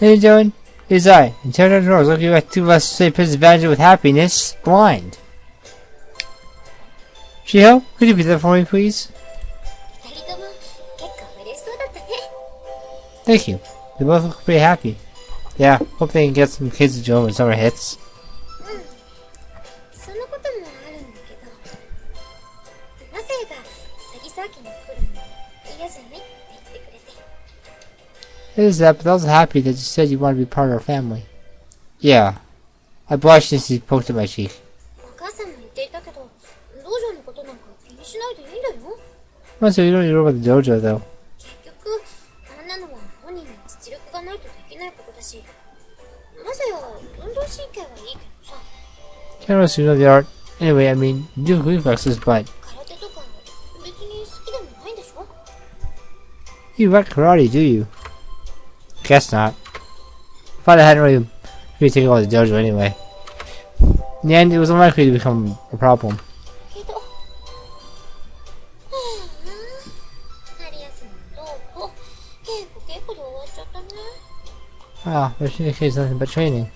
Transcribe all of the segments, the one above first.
How you doing? It's I. And turn on doors looking like two of us say Prince Evangile with happiness. Blind. Chiho, could you be there for me, please? Thank you. They both look pretty happy. Yeah, hope they can get some kids to join when summer hits. It is that, but I was happy that you said you wanted to be part of our family. Yeah. I blushed as he poked at my cheek. Well, so you don't know about the dojo, though. Can't really know the art. Anyway, I mean, you do reflexes, but... You like karate, do you? Guess not. Thought I hadn't really taken over the dojo anyway. In the end, it was unlikely to become a problem. Ah, but in case nothing but training.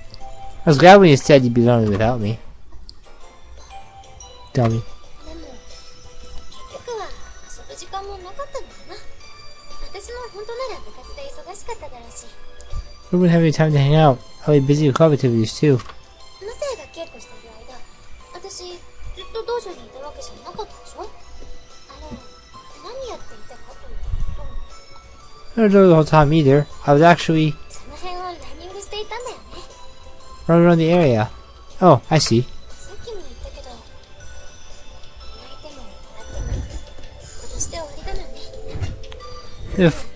I was glad when you said you'd be lonely without me. Dummy. We wouldn't have any time to hang out. I'll be busy with club activities too. I don't know the whole time either. I was actually running around the area. Oh, I see. If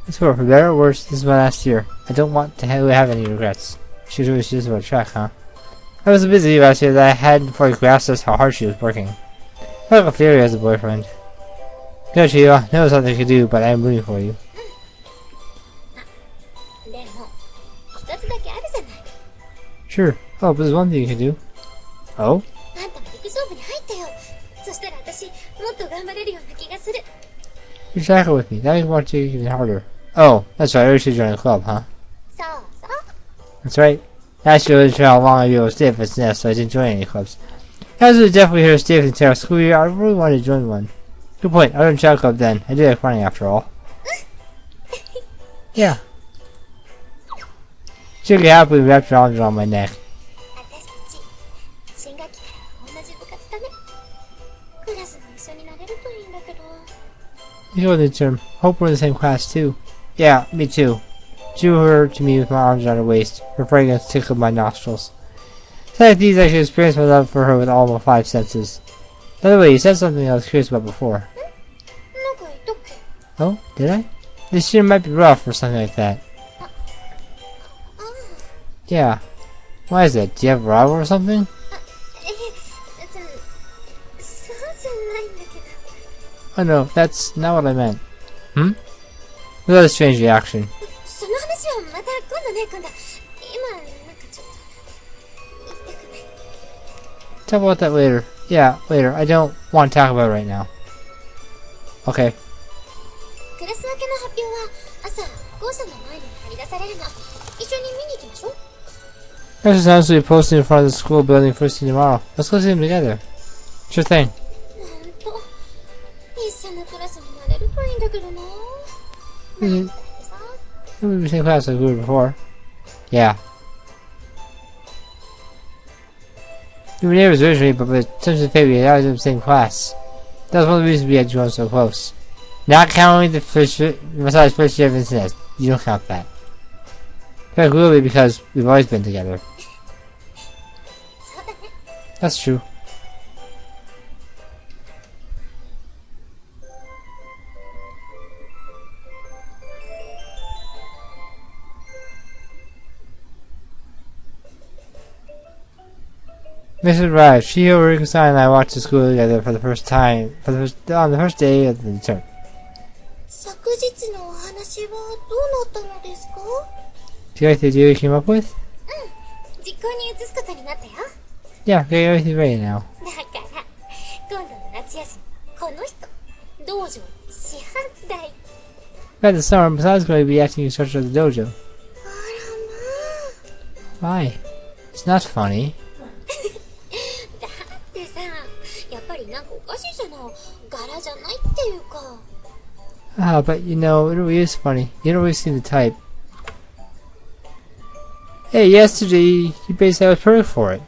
it's for better or worse, this is my last year. I don't want to have any regrets. She was really serious about track, huh? I was so busy last year that I hadn't fully grasped how hard she was working. I like a theory as a boyfriend. Go, Chiho. Know something you can do, but I am rooting for you. Sure. Oh, but there's one thing you can do. Oh? You're shackled with me. Now you want to even harder. Oh, that's right. I should join a club, huh? That's right. Last year I wasn't sure how long I'd be able to stay at this nest, so I didn't join any clubs. I was definitely here to stay for the entire school year. I really wanted to join one. Good point. I joined a child club then. I do like running after all. Yeah. She would be happily wrapped her arms around my neck. You know the term. Hope we're in the same class too. Yeah, me too. She drew her to me with my arms around her waist. Her fragrance tickled my nostrils. Like these, I should experience my love for her with all my 5 senses. By the way, you said something I was curious about before. Oh, did I? This year might be rough or something like that. Yeah. Why is that? Do you have a rival or something? Oh no, that's not what I meant. Hmm? That was a strange reaction. Talk about that later. Yeah, later. I don't want to talk about it right now. Okay. There's an absolutely posting in front of the school building first thing tomorrow. Let's go see them together. Sure thing. We were in the same class like we were before. Yeah. We were neighbors originally, but with such a fate we had always been in the same class. That was one of the reasons we had grown so close. Not counting the first year of incident. You don't count that. But really because we've always been together. That's true. Mrs. Rice, Chiho, Rikusan, and I walked to school together for the first time on the first day of the term. Do you like the idea you came up with? Yeah, okay, everything's ready now. By the summer, besides going to be acting instructor of the dojo. Why? It's not funny. Ah, but you know, it really is funny. You don't really seem the type. Hey, yesterday, you basically was perfect for it.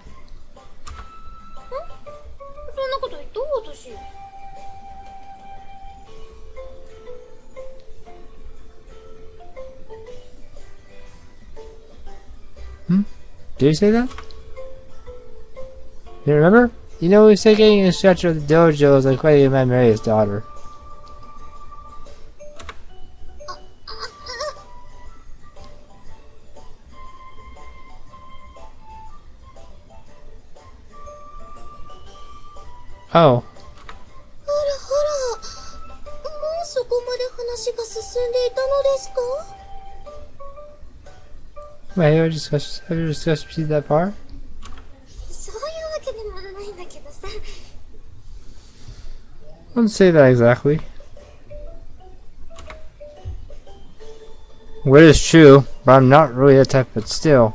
Did you say that? You remember? You know, we said getting a stretcher of the dojo is like waiting to marry his daughter. Oh. Wait, have you discussed proceed that far? I wouldn't say that exactly. What is true, but I'm not really that type, but still.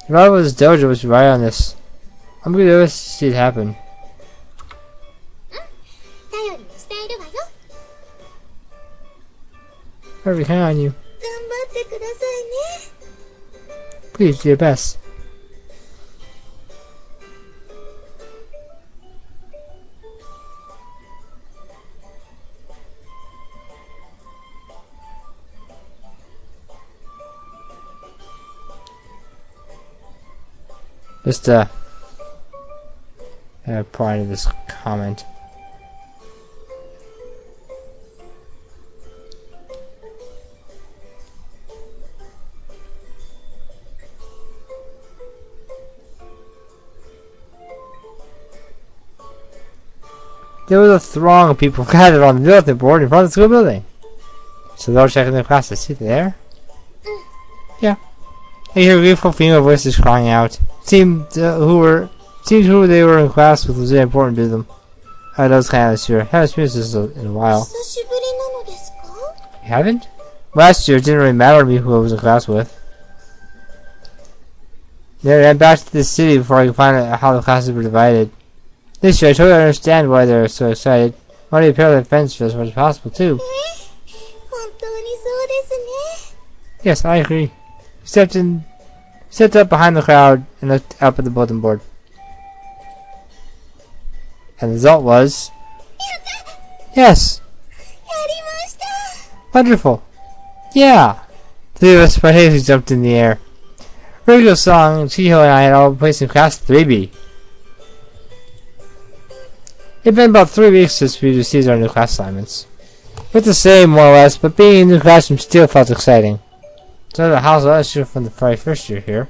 If I was dojo was right on this, I'm gonna do this to see it happen. I rely on you. Please do your best. Just part of this comment. There was a throng of people gathered on the bulletin board in front of the school building. So they're all checking their classes. See there? Yeah. I hear grateful female voices crying out. Seemed who they were in class with was very important to them. I know it's kind of this year. Haven't experienced this in a while. You haven't? Last year it didn't really matter to me who I was in class with. Then I ran back to the city before I could find out how the classes were divided. This year I totally understand why they're so excited. I want to prepare their friends for as much as possible too. Yes, I agree. He stepped up behind the crowd and looked up at the bulletin board. And the result was... Yes! Wonderful! Yeah! Three of us spontaneously jumped in the air. Rigo's song, Chiho and I had all placed in class 3B. It had been about 3 weeks since we received our new class assignments. It's the same, more or less, but being in the new classroom still felt exciting. So the house last year from the very first year here.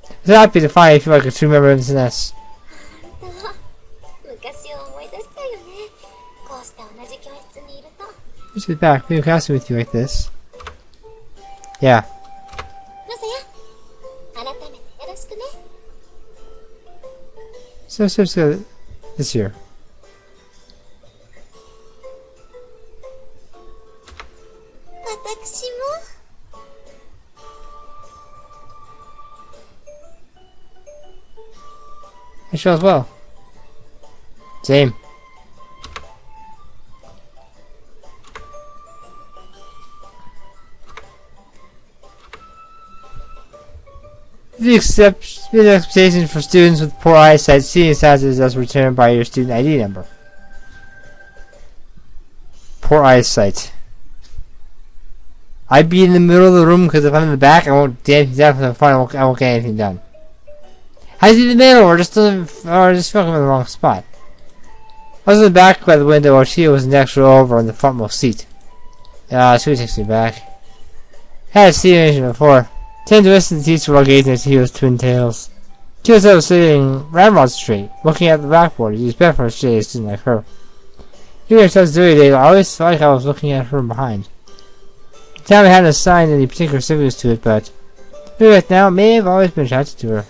I was happy to finally feel like a true member of this nest. Let's get back, being in classroom with you like this. Yeah. So this year. I shall as well. Same. The expectations for students with poor eyesight, seeing status as returned by your student ID number. Poor eyesight. I'd be in the middle of the room because if I'm in the back, I won't get anything done. If I'm in the front, I won't get anything done. How's he in the middle, or just fucking in the wrong spot? I was in the back by the window while Chiho was next row over on the frontmost seat. She takes me back. Had seen it before. Turned to listen to the teacher while gazing at Chiho's twin tails. Chiho was sitting ramrod straight, looking at the blackboard. He was better for a straight student like her. Even if I was doing it, I always felt like I was looking at her from behind. The time I hadn't assigned any particular significance to it, but right now, may have always been attracted to her.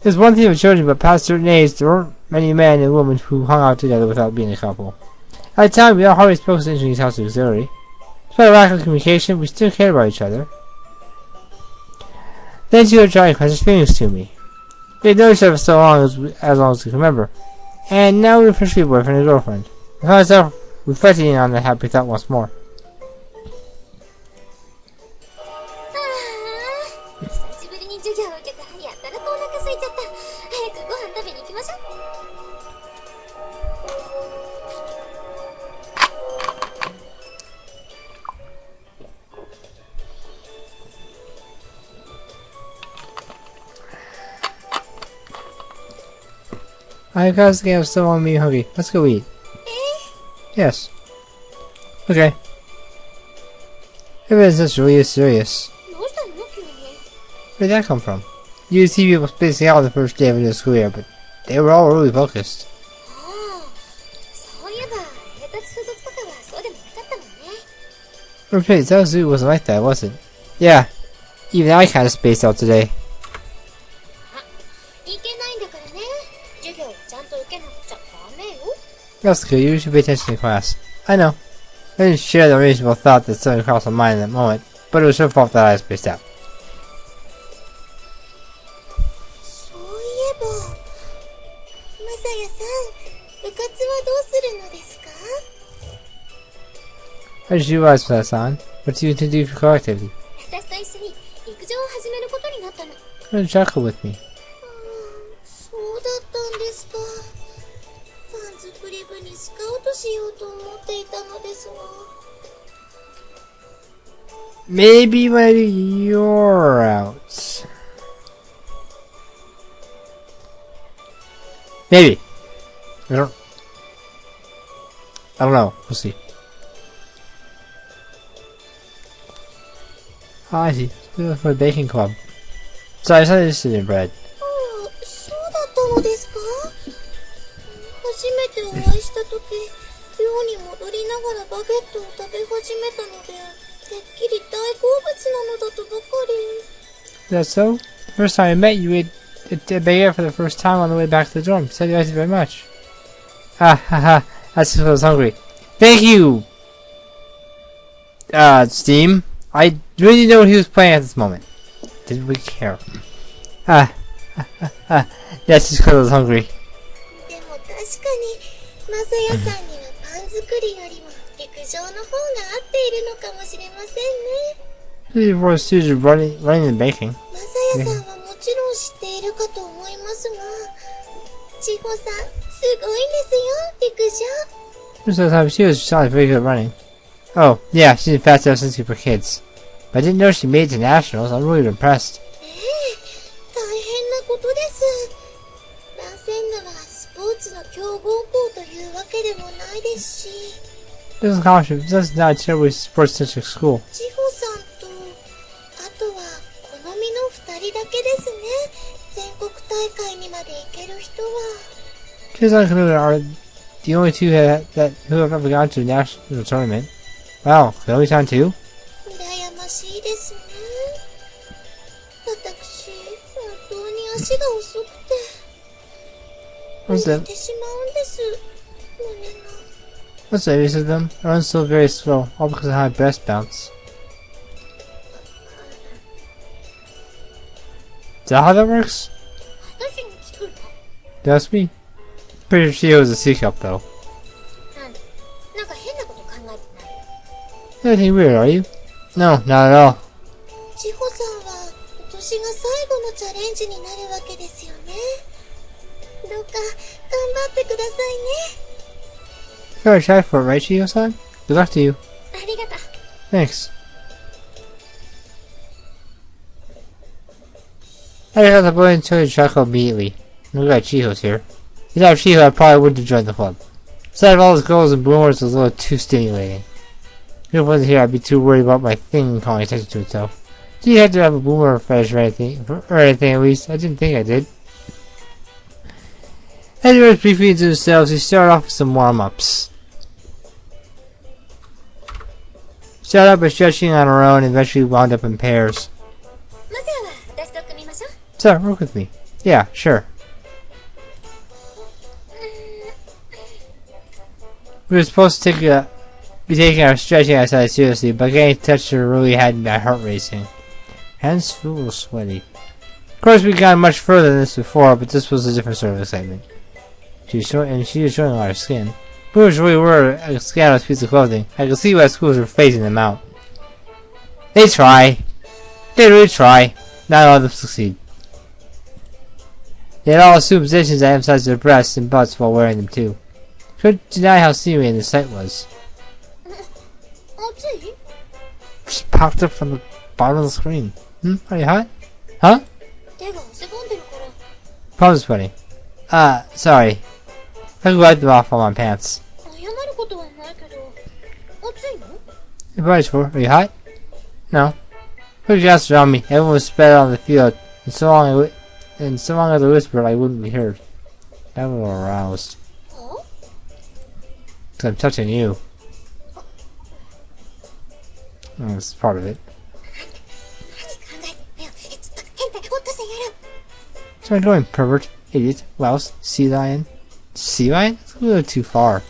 There's one thing with children, but past a certain age, there weren't many men and women who hung out together without being a couple. At the time, we all hardly spoke to each other's auxiliary. Despite a lack of communication, we still cared about each other. Then Chiho tried to confess his feelings to me. We had known each other for so long as long as we can remember. And now we were officially boyfriend and girlfriend. I found myself reflecting on that happy thought once more. I guess the game is still on me hungry. Let's go eat. Yes. Okay. Everything's just really serious. Where did that come from? You see people spacing out on the first day of the school year, but they were all really focused. Okay, that zoo wasn't like that, was it? Yeah. Even I kinda spaced out today. That's good, you should pay attention to class. I know. I didn't share the reasonable thought that suddenly crossed my mind in that moment, but it was her fault that I spaced out. I just realized Masaya-san. What do you intend to do for collectively? Come and chuckle with me. Maybe when you're out. Maybe. I don't know. We'll see. Oh, I see. For the baking club. Sorry, it's not interested in bread. Is that so? The first time I met you, ate a baguette for the first time on the way back to the dorm. Said you liked it very much. Ha ha ha. That's just 'cause I was hungry. Thank you! Steam. I really know what he was playing at this moment. Didn't we care? Ah. Yes, just 'cause I was hungry. Your voice is running and baking. Most of the time she was sounding very good at running. Oh, yeah, she's in fast sensitive for kids. But I didn't know she made it to nationals. I'm really impressed. This is not a terribly sports-centric school. Kids on Canoe are the only two who have ever gone to a national tournament. Wow, Canoe-san too? What's the use of them? I run so very slow, all because of high breast bounce. Is that how that works? That's me. Pretty sure Chiho is a C-cup though. Anything weird, are you? No, not at all. Fair try for it, right, Chiho-san? Good luck to you. Thanks. I got the boy into the chuckle immediately. Look at Chiho's here. Without Chiho, I probably wouldn't have joined the club. Besides, of all those girls and boomers was a little too stimulating. If it wasn't here, I'd be too worried about my thing calling attention to itself. Do you have to have a boomer fetish or anything at least? I didn't think I did. Anyways, briefly into themselves, we start off with some warm-ups. Started out by stretching on our own and eventually wound up in pairs. Sir, work with me. Yeah, sure. We were supposed to be taking our stretching exercise seriously, but getting touched really had my heart racing. Hands feel a little sweaty. Of course, we got much further than this before, but this was a different sort of excitement. She was showing a lot of skin. Boomers really were a scandalous piece of clothing. I could see why schools were phasing them out. They try. They really try. Not all of them succeed. They had all assumed positions that emphasized their breasts and butts while wearing them too. Couldn't deny how seamy the sight was. Just popped up from the bottom of the screen. Are you hot? Huh? Palms sweating. Sorry. I could wipe them off on my pants. Your body's full. Are you hot? No. Put your gas around me. Everyone was spread out on the field, and so long as I whispered, I wouldn't be heard. I was a little aroused. Because I'm touching you. That's part of it. What's am I doing, pervert, idiot, louse, sea lion? Sea lion? That's a little too far.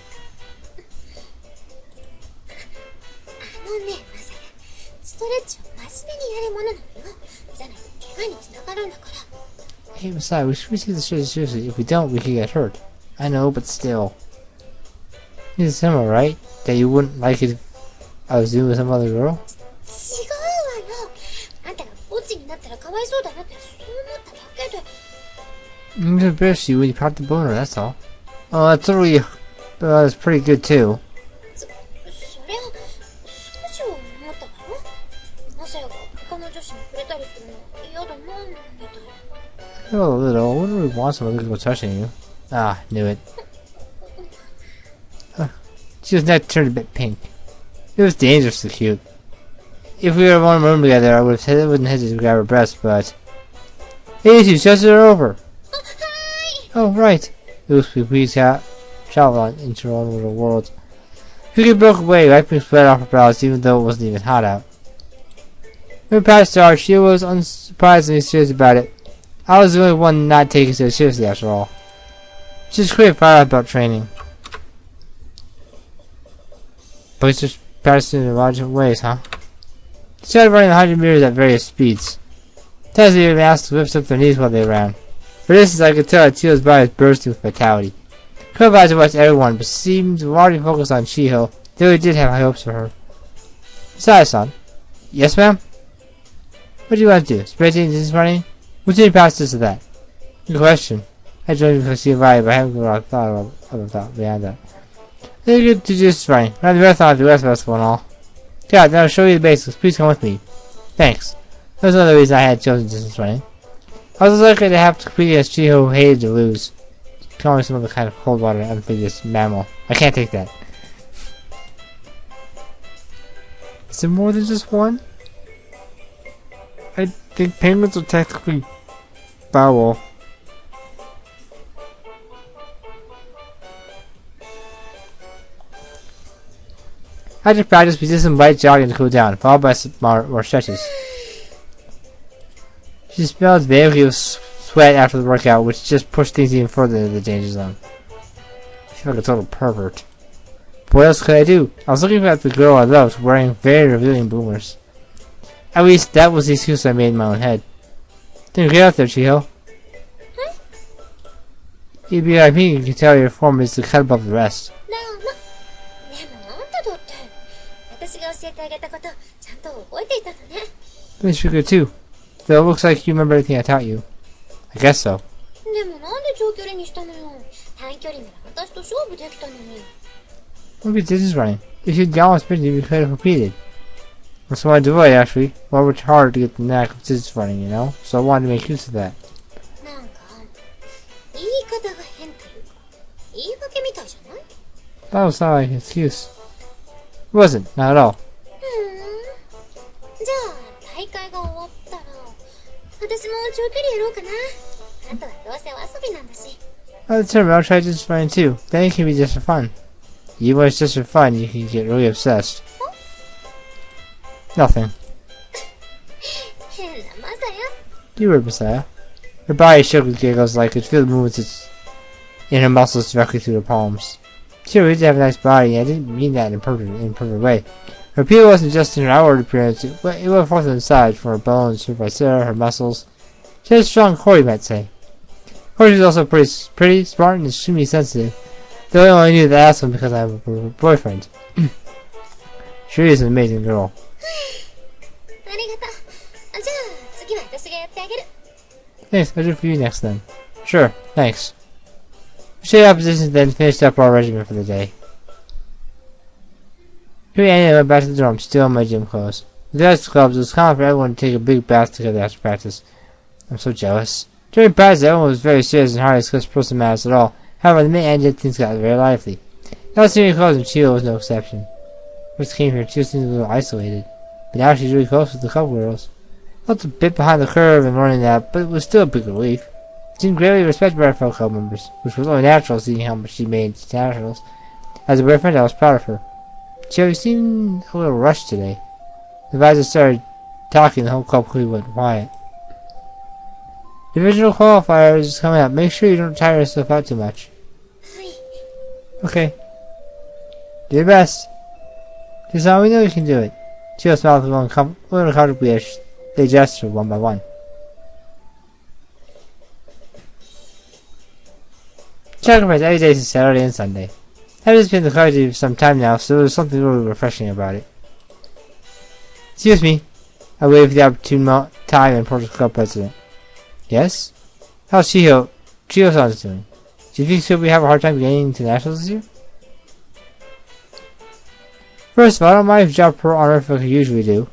Hey, Messiah, we should take this seriously. If we don't, we could get hurt. I know, but still. It's similar, right? That you wouldn't like it if I was doing with some other girl? I'm just embarrassed you when you popped the boner, that's all. Oh, that's really... that's pretty good, too. A little. I wouldn't really want some other girl touching you. Ah, knew it. She was neck turned a bit pink. It was dangerously cute. If we were in one room together, I wouldn't hesitate to grab her breast, but... Hey, you just her over! Oh, right. We travel into our own little world. She broke away, wiping sweat off her brows, even though it wasn't even hot out. When past started, she was unsurprisingly serious about it. I was the only one not taking it seriously after all. She was quite fired up about training. But it's just practicing in a lot of different ways, huh? She started running 100 meters at various speeds. Tessie even asked to lift up their knees while they ran. For instance, I could tell that Chiho's body was bursting with vitality. Could have to watch everyone, but seemed to already focus on Chiho, though he did have high hopes for her. Besides-san. Yes, ma'am? What do you want to do? Sprinting this running? What's any pastors to that? Good question. I joined because she invited, but I haven't really thought behind that. Then you get to just running. Run the marathon at the West Festival and all. God, then I'll show you the basics. Please come with me. Thanks. That was another reason I had chosen distance running. I was likely to have to compete as Chiho hated to lose. Calling some other kind of cold water amphibious mammal. I can't take that. Is there more than just one? I think penguins are technically foul. After practice, we did some light jogging to cool down, followed by some more stretches. She smelled vaguely of sweat after the workout, which just pushed things even further into the danger zone. I feel like a total pervert. But what else could I do? I was looking at the girl I loved, wearing very revealing boomers. At least, that was the excuse I made in my own head. Then get out there, Chiho. You'd be like me, you can tell your form is to cut above the rest. That's pretty good too. Though it looks like you remember everything I taught you. I guess so. Maybe distance running. If you'd gone with sprinting, you could have competed. That's what I do it, actually. Well, it's hard to get the knack of distance running, you know? So I wanted to make use of that. That was not like an excuse. It wasn't, not at all. I'll determine I'll try distance running too. Then it can be just for fun. Even when it's just for fun, you can get really obsessed. Nothing. You were Messiah. Her body shook with giggles like could feel the movements in her muscles directly through her palms. She really did have a nice body, and I didn't mean that in a perfect way. Her appeal wasn't just in her outward appearance, it went forth inside, from her bones, her viscera, her muscles. She had a strong core, you might say. Of course, she was also pretty, smart, and extremely sensitive, though I only knew that one because I have a boyfriend. She is an amazing girl. Thanks, I'll do it for you next then. Sure, thanks. We stayed our positions, then finished up our regimen for the day. Here we ended and went back to the dorm, still in my gym clothes. With the rest clubs, it was common for everyone to take a big bath together after practice. I'm so jealous. During practice, everyone was very serious and hardly discussed personal matters at all. However, the minute ended, things got very lively. Now seeing close, and Chiho was no exception. First came here, Chiho seemed a little isolated, but now she's really close with the couple girls. Felt a bit behind the curve in learning that, but it was still a big relief. She seemed greatly respected by her fellow club members, which was only natural seeing how much she made to nationals. As a boyfriend, I was proud of her. Chiho seemed a little rushed today. The advisor started talking, the whole club quickly went quiet. Divisional qualifiers is coming up. Make sure you don't tire yourself out too much. Okay. Do your best. Just how we know you can do it. Chiho smiled a little uncomfortably as they gestured one by one. Sacrifice every day since Saturday and Sunday. I've just been in the car for some time now, so there's something really refreshing about it. Excuse me. I waved for the opportune time and approached the club president. Yes? How's Chiho? Chiho-san's doing? Do you think she'll have a hard time getting to nationals this year? First of all, I don't mind if you drop her on Earth like you usually do.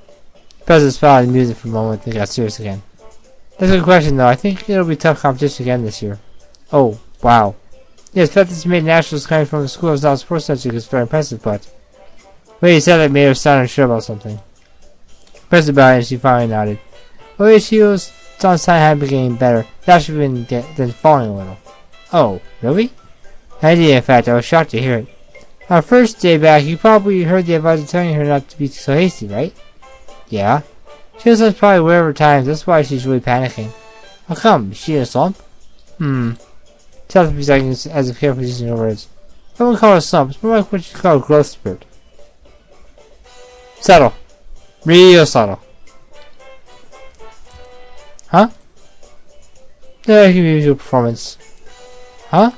The president smiled and music for a moment and got serious again. That's a good question though. I think it'll be tough competition again this year. Oh, wow. Yes, the fact that she made nationals coming from the school as not a sports center is very impressive, but... Wait, you said that made her sound unsure about something. President bowed and she finally nodded. Oh yeah, she was on sign had been getting better. Now she's been then falling a little. Oh, really? I did, in fact. I was shocked to hear it. Our first day back, you probably heard the advisor telling her not to be so hasty, right? Yeah. She was probably aware of her times. That's why she's really panicking. How come? Is she in a slump? Stopped for a second as if carefully using her words. I wouldn't call it a slump. It's more like what you call a growth spurt. Subtle. Real subtle. Huh? No, give me usual performance. Huh?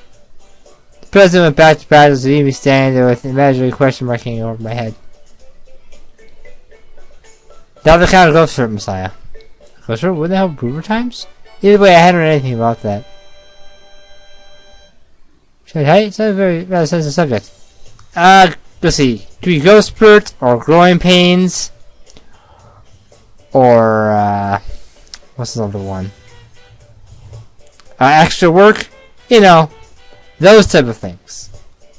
The president went back to practice, leaving me standing there with an imaginary question mark hanging over my head. Now the kind of growth spurt, Messiah. Growth spurt? Wouldn't that help improve her times? Either way, I hadn't read anything about that. It's not a very rather sensitive subject. Let's see. Could be growth spurt, or growing pains, or, what's the other one? Extra work? You know, those type of things.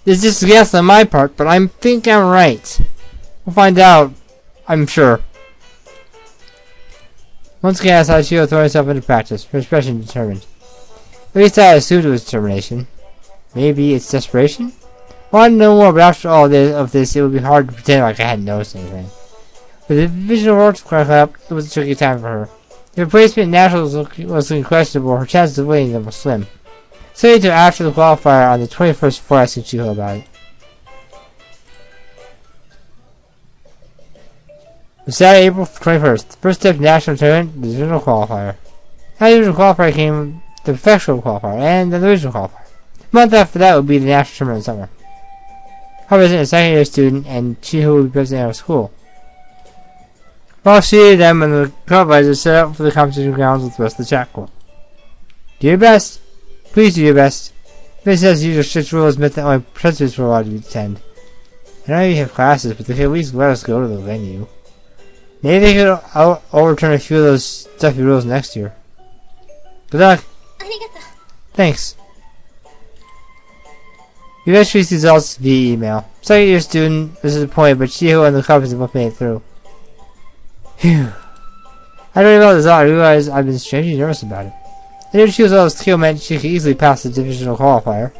It's just a guess on my part, but I think I'm right. We'll find out, I'm sure. Once again, I saw Chiho throw herself into practice, her expression determined. At least I assumed it was determination. Maybe it's desperation? Well, I don't know more, but after all of this, it would be hard to pretend like I hadn't noticed anything. With the divisional works crack up, it was a tricky time for her. If her placement in nationals was looking questionable, her chances of winning them were slim. So until after the qualifier on the 21st before asking Chiho about it. It was Saturday, April 21st, the first step to national tournament, the divisional qualifier. After the divisional qualifier came the professional qualifier, and then the regional qualifier. A month after that would be the national tournament in summer. I was a second-year student, and Chiho would be president of our school. While she and them and the club advisors set up for the competition grounds with the rest of the chat club. Do your best. Please do your best. This says usual strict rules meant that only participants were allowed to attend. I know you have classes, but they could at least let us go to the venue. Maybe they could overturn a few of those stuffy rules next year. Good luck. Thanks. You guys reach these results via email. Second year student, this is the point, but Chiho and the companies both made it through. Phew. I don't know this, I realized I've been strangely nervous about it. I knew she was all this skill meant she could easily pass the divisional qualifier.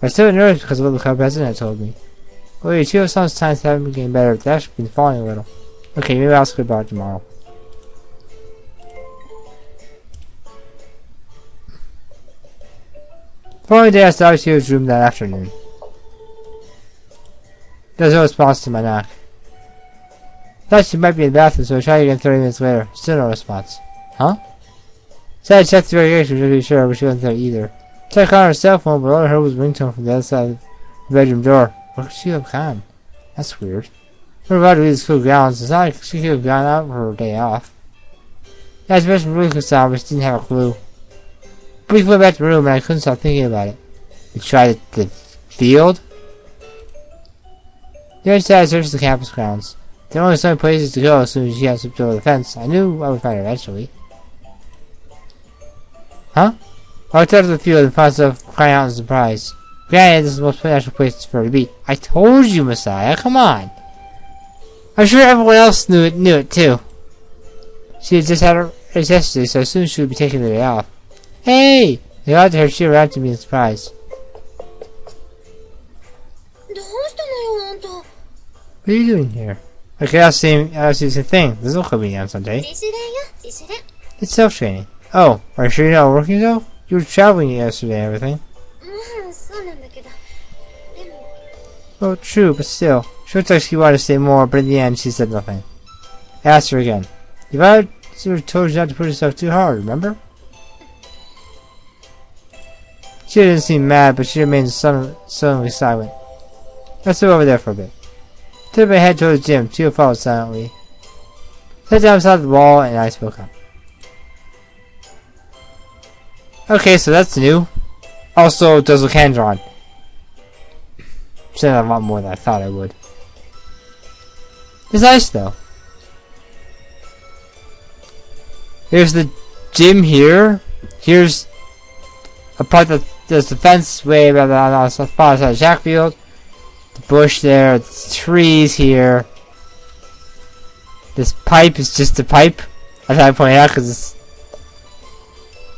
But I still was nervous because of what the club president had told me. Oh yeah, Chiho-san's times haven't been getting better, they've actually been falling a little. Okay, maybe I'll ask her about it tomorrow. Following day, I saw Chiho's room that afternoon. There's no response to my knock. Thought she might be in the bathroom, so I tried again 30 minutes later. Still no response. Huh? So I checked the registration just to be sure, but she wasn't there either. Checked on her cell phone, but all I heard was a ringtone from the other side of the bedroom door. What could she have gone? That's weird. We're about to leave the school grounds. It's not like she could have gone out for her day off. Yeah, I was really concerned, but she didn't have a clue. We went back to the room, and I couldn't stop thinking about it. We tried the field? The other side searched the campus grounds. There were only so many places to go as soon as she had slipped over the fence. I knew I would find her eventually. Huh? I walked out of the field and found myself crying out in surprise. Granted, this is the most natural place for her to be. I told you, Messiah. Come on. I'm sure everyone else knew it too. She had just had her race yesterday, so soon she would be taking the day off. Hey! I got to her, she ran to me in surprise. What are you doing here? Okay, I'll see the same thing. There's no coding on Sunday. It's self-training. Oh, are you sure you're not working though? You were traveling yesterday and everything. Oh, true, but still. She looked like she wanted to say more, but in the end, she said nothing. I asked her again. If I told you not to push yourself too hard, remember? She didn't seem mad, but she remained suddenly silent. I stood over there for a bit. Turned my head toward the gym. Chiho followed silently. Sat down beside the wall, and I spoke up. Okay, so that's new. Also, does look hand-drawn. Said a lot more than I thought I would. It's nice, though. Here's the gym here. Here's a part that there's the fence way on the far side of the track field. The bush there, the trees here. This pipe is just a pipe. I thought I'd point it out because it's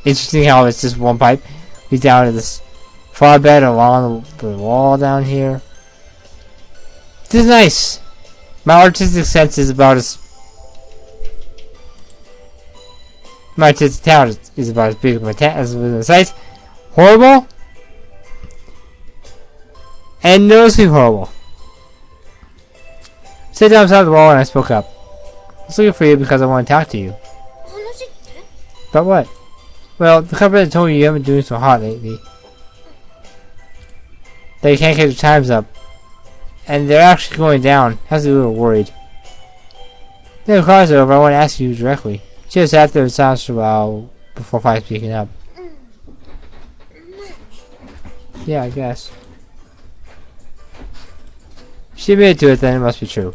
interesting how it's just one pipe. Leads down to this flower bed along the wall down here. This is nice. My artistic sense is about as my artistic talent is about as big as my sight. Horrible and noticeably horrible. Sat down beside the wall and I spoke up. I was looking for you because I want to talk to you. About what? Well, the company told you haven't been doing so hot lately. That you can't get your times up. And they're actually going down. I was a little worried. Then the car's over, I want to ask you directly. She just sat there in silence for a while before finally speaking up. Yeah, I guess. She admitted to it, then it must be true.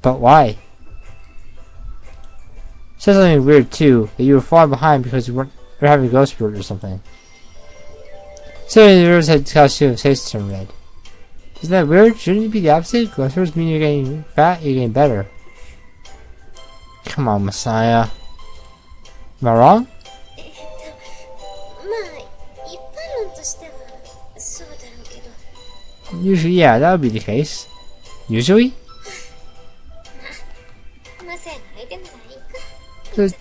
But why? She said something weird too, that you were falling behind because you were having a ghost spirit or something. So the rivers had caused you to face turn red. Isn't that weird? Shouldn't it be the opposite? Ghost spirits mean you're getting fat, you're getting better. Come on, Messiah. Am I wrong? Usually, yeah, that would be the case. Usually? Just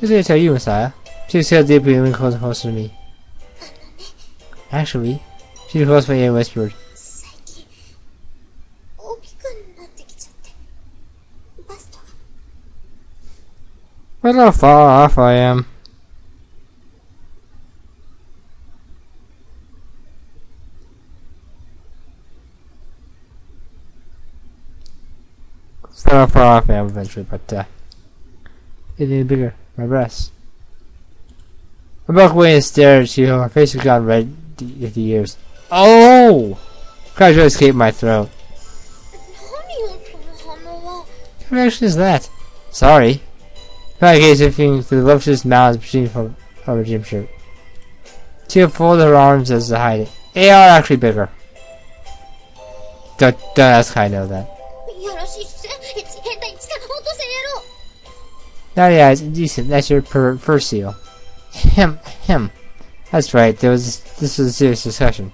gonna tell you, Messiah. She said deeply and closer and closer to me. Actually, she close my ear and whispered. Look how far off I am. It's not how far off I am eventually, but it needed bigger. My breasts. I broke away and stared at Chiho. Her face had gone red at the ears. Oh! Cries really escaped my throat. What reaction is that? Sorry. I gazed looking through the voluptuous mounds proceeding from her gym shirt. Chiho folded her arms as to hide it. They are actually bigger. Don't ask how I know that. Naughty eyes, indecent, that's your first seal. Him. That's right, this was a serious discussion.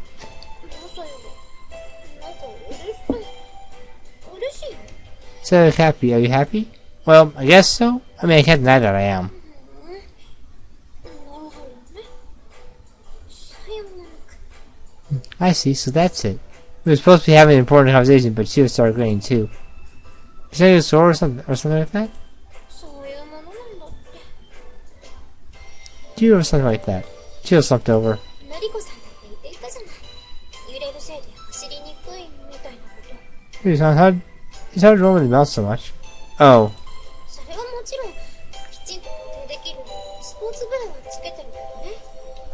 So happy, are you happy? Well, I guess so. I mean, I can't deny that I am. I see, so that's it. We were supposed to be having an important conversation, but Chiho started grinning too. Is that a sword or something like that? Do you or something like that? Chiho slumped over. He's hard to roll with the mouth so much. Oh.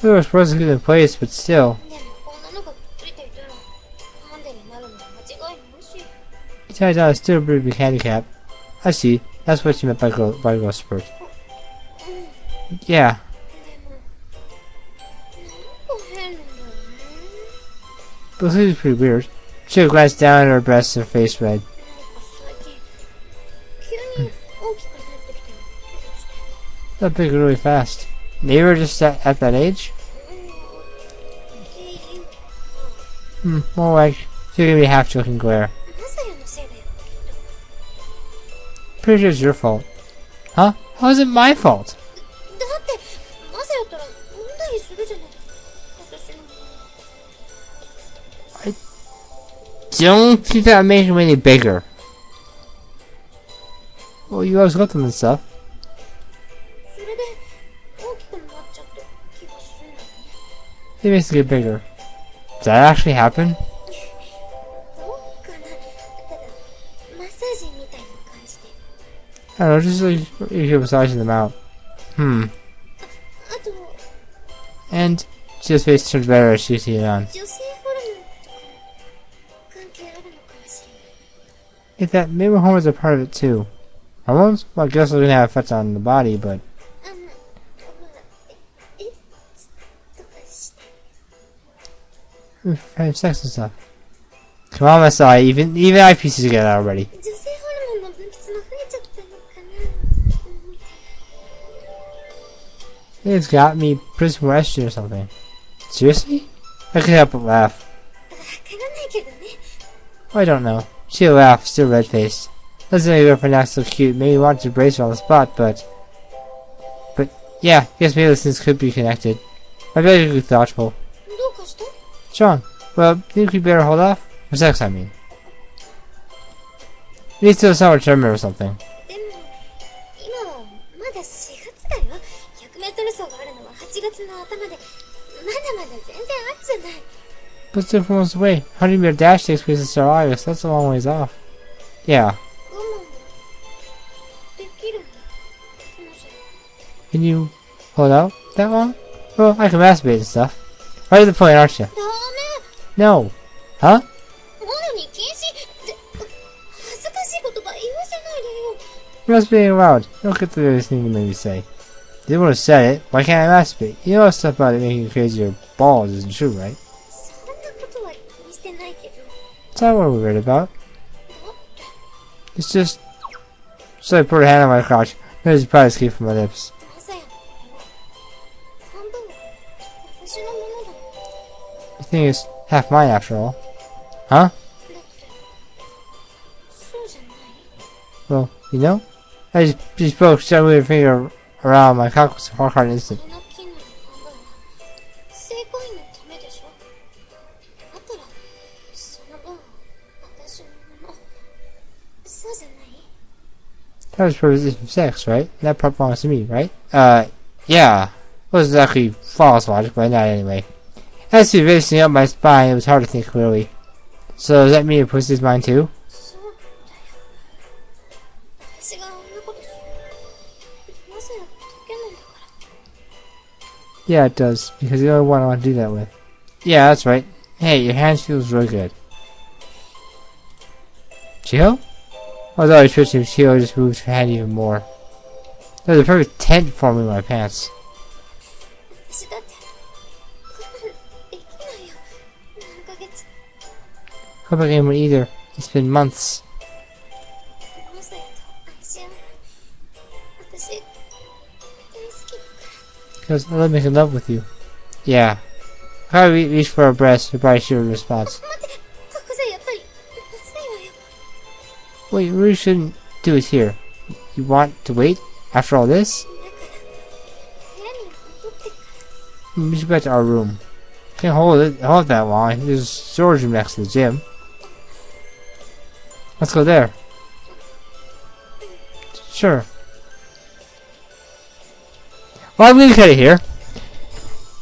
We were supposed to be in place, but still. He ties on a still pretty big handicap. I see. That's what you meant by growth spurt. Yeah. But this is pretty weird. She glanced down at her breasts and her face red. That big really fast. Maybe we're just at that age? More like she's gonna be half joking glare. Pretty sure it's your fault. Huh? How is it my fault? I don't think that made him any bigger. Well, you always got them and stuff. It makes it get bigger. Did that actually happen? I don't know, just like you're massaging them out. And Chiho's face turns better as she sees it on. If that, maybe hormones are part of it too. Hormones? Well, I guess they're gonna have effects on the body, but... Having sex and stuff. Come on, Masai, even I pieces together already. It's got me pretty more estrogen or something. Seriously? I couldn't help but laugh. I don't know. She laughed, still red-faced. Doesn't make her girlfriend act so cute. Maybe want to brace her on the spot, but yeah, I guess maybe those things could be connected. I bet you're thoughtful. Sean, well, think we better hold off? For sex, I mean. You need to do a summer tournament or something. But still 4 months away. 100-meter dash takes place in start August. That's a long ways off. Yeah. Can you hold out that long? Well, I can masturbate and stuff. Right at the point, aren't you? No. Huh? You're not being allowed. Don't get through this thing you made me say. You didn't want to say it. Why can't I masturbate? You know stuff about it making you crazy or balls isn't true, right? That's not what we're worried about. It's just... So I put her hand on my crotch. There's probably escape from my lips. The thing is half mine after all. Huh? Well, you know? I just broke shut with her finger around my cock was hard an instant. That was proposition of sex, right? That part belongs to me, right? Yeah. Wasn't exactly false logic, but not anyway. As to visiting up my spine, it was hard to think clearly. So does that mean your pussy's mine too? Yeah, it does, because you're the only one I want to do that with. Yeah, that's right. Hey, your hands feels really good. Chiho? I was always twitching if Chiho just moved her hand even more. There's a perfect tent forming in my pants. Hope I can't either. It's been months. Because I love making love with you. Yeah. If I reach for her breast, you probably should have response. Wait, you really shouldn't do it here. You want to wait? After all this? We should go back to our room. Can't hold that long. There's a storage room next to the gym. Let's go there. Sure. Well, I'm gonna cut it here.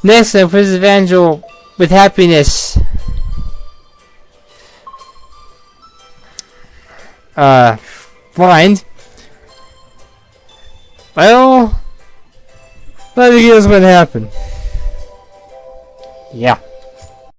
Next time, for this Evangile with happiness. Blind. Well, let me guess what happened. Yeah.